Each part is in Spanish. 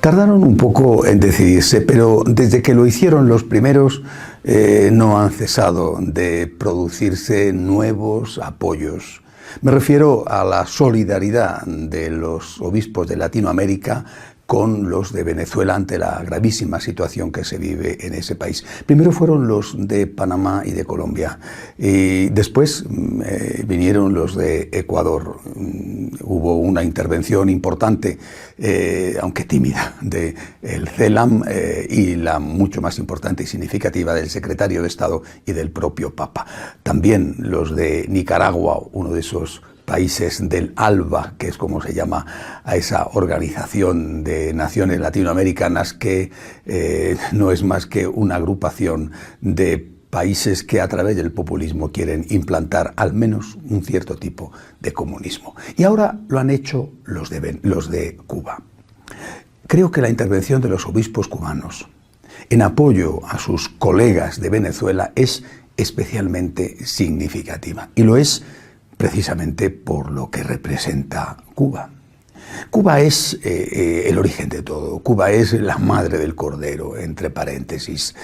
Tardaron un poco en decidirse, pero desde que lo hicieron los primeros no han cesado de producirse nuevos apoyos. Me refiero a la solidaridad de los obispos de Latinoamérica con los de Venezuela ante la gravísima situación que se vive en ese país. Primero fueron los de Panamá y de Colombia, y después vinieron los de Ecuador. Hubo una intervención importante, aunque tímida, del CELAM y la mucho más importante y significativa del secretario de Estado y del propio Papa. También los de Nicaragua, uno de esos países del ALBA, que es como se llama a esa organización de naciones latinoamericanas que no es más que una agrupación de países que a través del populismo quieren implantar al menos un cierto tipo de comunismo. Y ahora lo han hecho los de Cuba. Creo que la intervención de los obispos cubanos en apoyo a sus colegas de Venezuela es especialmente significativa, y lo es precisamente por lo que representa Cuba. Cuba es el origen de todo. Cuba es la madre del cordero, entre paréntesis.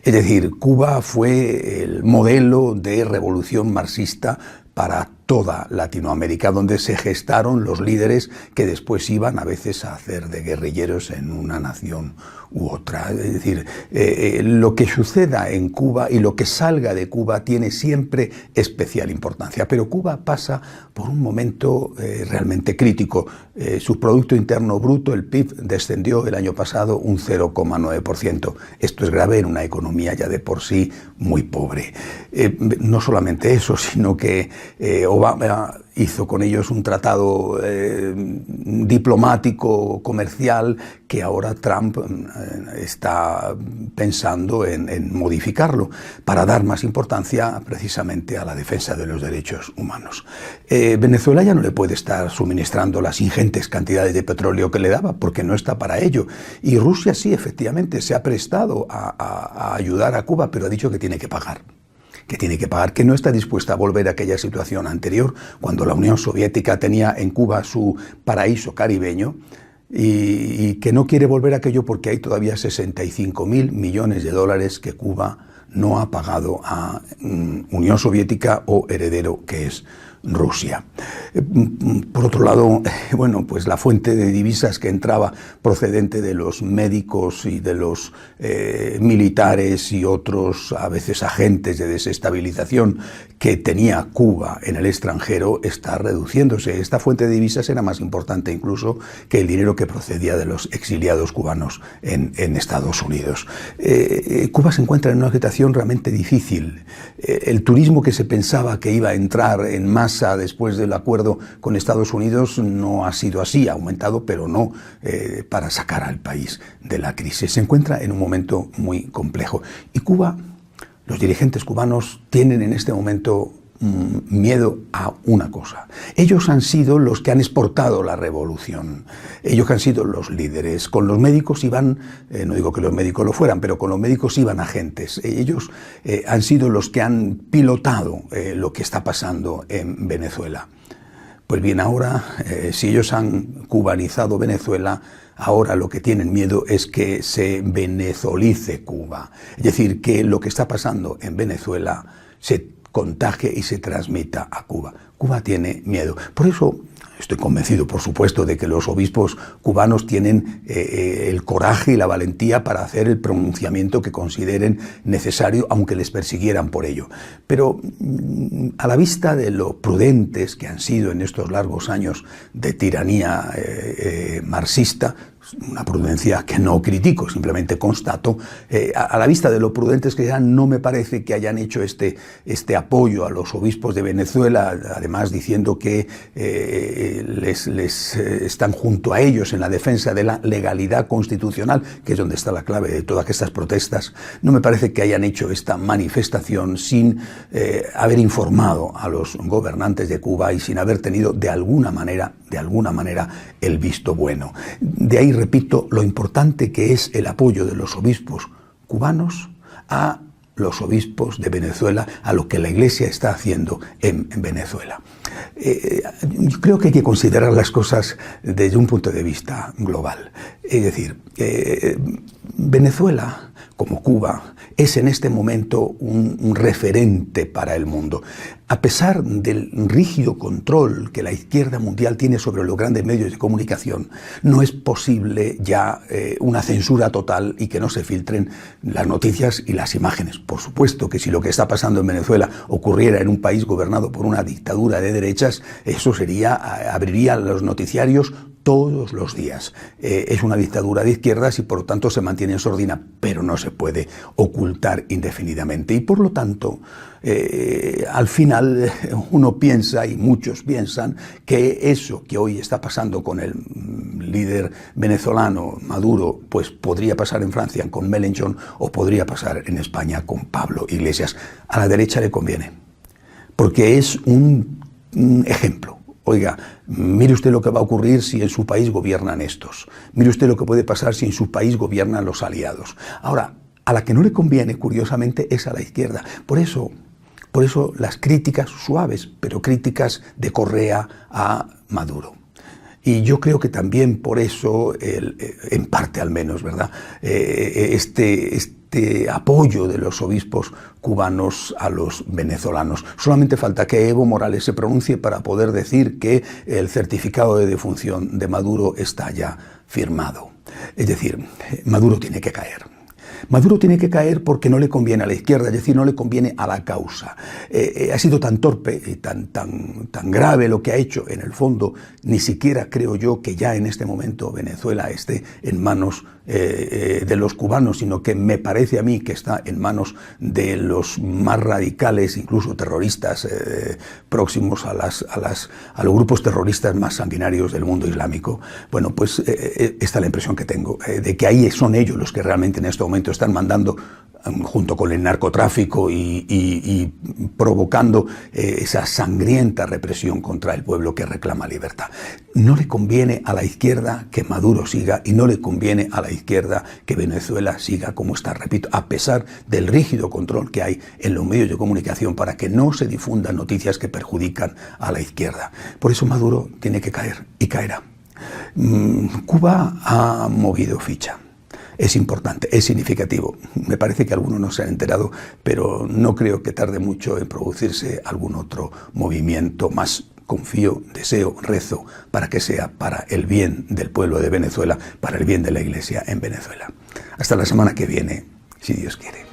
Es decir, Cuba fue el modelo de revolución marxista para toda Latinoamérica, donde se gestaron los líderes que después iban a veces a hacer de guerrilleros en una nación u otra. Es decir, lo que suceda en Cuba y lo que salga de Cuba tiene siempre especial importancia. Pero Cuba pasa por un momento realmente crítico. Su Producto Interno Bruto, el PIB, descendió el año pasado un 0,9%. Esto es grave en una economía ya de por sí muy pobre. No solamente eso, sino que Obama hizo con ellos un tratado diplomático, comercial, que ahora Trump está pensando en modificarlo para dar más importancia precisamente a la defensa de los derechos humanos. Venezuela ya no le puede estar suministrando las ingentes cantidades de petróleo que le daba, porque no está para ello. Y Rusia sí, efectivamente, se ha prestado a ayudar a Cuba, pero ha dicho que tiene que pagar. Que no está dispuesta a volver a aquella situación anterior, cuando la Unión Soviética tenía en Cuba su paraíso caribeño, y que no quiere volver a aquello porque hay todavía 65.000 millones de dólares que Cuba no ha pagado a Unión Soviética o heredero que es Rusia. Por otro lado, bueno, pues la fuente de divisas que entraba procedente de los médicos y de los militares y otros, a veces, agentes de desestabilización que tenía Cuba en el extranjero está reduciéndose. Esta fuente de divisas era más importante incluso que el dinero que procedía de los exiliados cubanos en Estados Unidos. Cuba se encuentra en una situación realmente difícil. El turismo que se pensaba que iba a entrar en masa después del acuerdo con Estados Unidos no ha sido así, ha aumentado, pero no para sacar al país de la crisis. Se encuentra en un momento muy complejo. Y Cuba, los dirigentes cubanos tienen en este momento miedo a una cosa. Ellos han sido los que han exportado la revolución. Ellos han sido los líderes. Con los médicos iban, no digo que los médicos lo fueran, pero con los médicos iban agentes. Ellos han sido los que han pilotado lo que está pasando en Venezuela. Pues bien, ahora, si ellos han cubanizado Venezuela, ahora lo que tienen miedo es que se venezolice Cuba. Es decir, que lo que está pasando en Venezuela se contagie y se transmita a Cuba. Cuba tiene miedo. Por eso estoy convencido, por supuesto, de que los obispos cubanos tienen el coraje y la valentía para hacer el pronunciamiento que consideren necesario, aunque les persiguieran por ello. Pero a la vista de lo prudentes que han sido en estos largos años de tiranía marxista, una prudencia que no critico, simplemente constato, a la vista de lo prudentes que sean, no me parece que hayan hecho este apoyo a los obispos de Venezuela, además diciendo que les están junto a ellos en la defensa de la legalidad constitucional, que es donde está la clave de todas estas protestas. No me parece que hayan hecho esta manifestación sin haber informado a los gobernantes de Cuba y sin haber tenido de alguna manera el visto bueno. De ahí, repito, lo importante que es el apoyo de los obispos cubanos a los obispos de Venezuela, a lo que la Iglesia está haciendo en Venezuela. Yo creo que hay que considerar las cosas desde un punto de vista global. Es decir, Venezuela, como Cuba, es en este momento un referente para el mundo. A pesar del rígido control que la izquierda mundial tiene sobre los grandes medios de comunicación, no es posible ya una censura total y que no se filtren las noticias y las imágenes. Por supuesto que si lo que está pasando en Venezuela ocurriera en un país gobernado por una dictadura de derechas, eso abriría los noticiarios todos los días. Es una dictadura de izquierdas y por lo tanto se mantiene en sordina, pero no se puede ocultar indefinidamente. Y por lo tanto, al final uno piensa, y muchos piensan, que eso que hoy está pasando con el líder venezolano Maduro, pues podría pasar en Francia con Mélenchon o podría pasar en España con Pablo Iglesias. A la derecha le conviene, porque es un ejemplo. Oiga, mire usted lo que va a ocurrir si en su país gobiernan estos. Mire usted lo que puede pasar si en su país gobiernan los aliados. Ahora, a la que no le conviene, curiosamente, es a la izquierda. Por eso las críticas suaves, pero críticas de Correa a Maduro. Y yo creo que también por eso, en parte al menos, ¿verdad?, este apoyo de los obispos cubanos a los venezolanos. Solamente falta que Evo Morales se pronuncie para poder decir que el certificado de defunción de Maduro está ya firmado. Es decir, Maduro tiene que caer. Maduro tiene que caer porque no le conviene a la izquierda, es decir, no le conviene a la causa. Ha sido tan torpe y tan grave lo que ha hecho, en el fondo, ni siquiera creo yo que ya en este momento Venezuela esté en manos de los cubanos, sino que me parece a mí que está en manos de los más radicales, incluso terroristas, próximos a los grupos terroristas más sanguinarios del mundo islámico. Bueno, pues esta es la impresión que tengo, de que ahí son ellos los que realmente en este momento están mandando, junto con el narcotráfico y provocando esa sangrienta represión contra el pueblo que reclama libertad. No le conviene a la izquierda que Maduro siga y no le conviene a la izquierda que Venezuela siga como está, repito, a pesar del rígido control que hay en los medios de comunicación para que no se difundan noticias que perjudican a la izquierda. Por eso Maduro tiene que caer y caerá. Cuba ha movido ficha. Es importante, es significativo. Me parece que algunos no se han enterado, pero no creo que tarde mucho en producirse algún otro movimiento más. Confío, deseo, rezo para que sea para el bien del pueblo de Venezuela, para el bien de la Iglesia en Venezuela. Hasta la semana que viene, si Dios quiere.